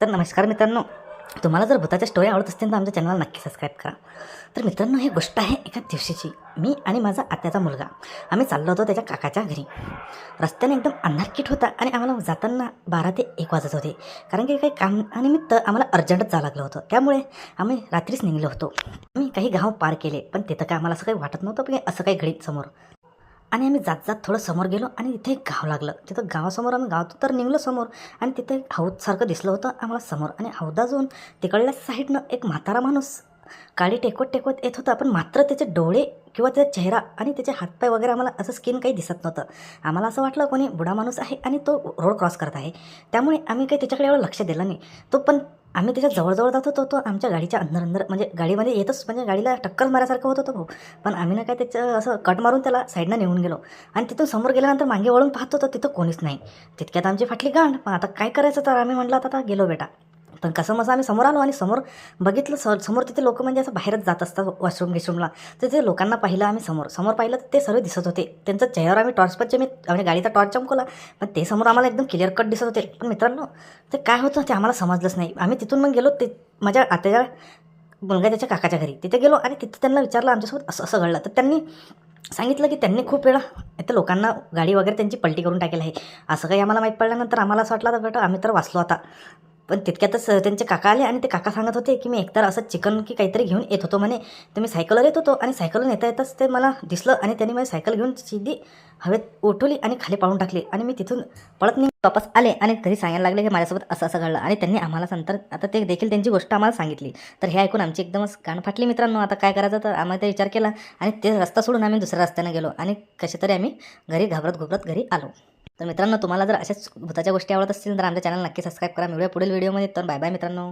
तर नमस्कार मित्रांनो, तुम्हाला जर भूताच्या स्टोरी आवडत असतील तर आमच्या चॅनलला नक्की सबस्क्राईब करा. तर मित्रांनो, ही गोष्ट आहे एका दिवशीची. मी आणि माझा आत्याचा मुलगा आम्ही चाललो होतो त्याच्या काकाच्या घरी. रस्त्याने एकदम अंधारकीट होता आणि आम्हाला जाताना 12 ते 1 वाजत होते, कारण की काही कामानिमित्त आम्हाला अर्जंटच जावं लागलं होतं. त्यामुळे आम्ही रात्रीच निघलो होतो. आम्ही काही गाव पार केले, पण तिथं काय आम्हाला असं काही वाटत नव्हतं की असं काही घडीत समोर. आणि आम्ही जात जात थोडं समोर गेलो आणि तिथे एक गाव लागलं. तिथं गावासमोर आम्ही गावात तर निघलो समोर, आणि तिथे एक हौदसारखं दिसलं होतं आम्हाला समोर. आणि हौदाजून तिकडल्या साईडनं एक म्हातारा माणूस काडी टेकवत टेकवत येत होता, पण मात्र त्याचे डोळे किंवा त्याचा चेहरा आणि त्याचे हातपाय वगैरे आम्हाला असं स्किन काही दिसत नव्हतं. आम्हाला असं वाटलं कोणी बुडा माणूस आहे आणि तो रोड क्रॉस करत आहे. त्यामुळे आम्ही काही त्याच्याकडे एवढं लक्ष दिलं नाही. तो पण आम्ही त्याच्या जवळजवळ जात होतो. तो आमच्या गाडीच्या अंदर म्हणजे गाडीमध्ये येतच, म्हणजे गाडीला टक्कर मारासारखं होत होतं भाऊ. पण आम्ही ना काय त्याचं असं कट मारून त्याला साईडनं नेऊन गेलो. आणि तिथून समोर गेल्यानंतर मागे वळून पाहतो तर तिथं कोणीच नाही. तितक्यात आमची फाटली गांड. पण आता काय करायचं, तर आम्ही म्हटलं आता गेलो बेटा. पण कसं मग आम्ही समोर आलो आणि समोर बघितलं. समोर तिथे लोक म्हणजे असं बाहेरच जात असतात वॉशरूम गिशरूमला. तर ते लोकांना पाहिलं आम्ही समोर पाहिलं तर ते सर्व दिसत होते. त्यांचं चेहरा आम्ही टॉर्चपचे म्हणजे गाडीचा टॉर्च चमकवला, पण ते समोर आम्हाला एकदम क्लिअर कट दिसत होते. पण मित्रांनो, ते काय होतं ते आम्हाला समजलंच नाही. आम्ही तिथून मग गेलो ते माझ्या आत्याच्या मुलगा त्याच्या काकाच्या घरी. तिथे गेलो आणि तिथे त्यांना विचारलं आमच्यासोबत असं असं घडलं. तर त्यांनी सांगितलं की त्यांनी खूप वेळा त्या लोकांना गाडी वगैरे त्यांची पलटी करून टाकेल आहे. असं काही आम्हाला माहीत पडल्यानंतर आम्हाला असं वाटलं तर बेटा आम्ही तर वाचलो आता. पण तितक्यातच त्यांचे काका आले आणि ते काका सांगत होते की मी एकतर असं चिकन की काहीतरी घेऊन येत होतो म्हणे. तर मी सायकलवर येत होतो आणि सायकलून येता येताच ते मला दिसलं आणि त्यांनी माझी सायकल घेऊन सीधी हवेत उठवली आणि खाली पाडून टाकली. आणि मी तिथून पळत नाही वापस आले आणि घरी सांगायला लागले की माझ्यासोबत असं असं घडलं. आणि त्यांनी आम्हाला नंतर आता ते देखील त्यांची गोष्ट आम्हाला सांगितली. तर हे ऐकून आमची एकदमच कान फाटली मित्रांनो. आता काय करायचं, तर आम्हाला ते विचार केला आणि ते रस्ता सोडून आम्ही दुसऱ्या रस्त्याने गेलो आणि कसे तरी आम्ही घरी घाबरत घरी आलो. तर मित्रांनो, तुम्हाला जर अशाच भूताच्या गोष्टी आवडत असतील तर आमच्या चॅनल नक्की सबस्क्राईब करा. मिळूया पुढील व्हिडिओमध्ये. तर बाय बाय मित्रांनो.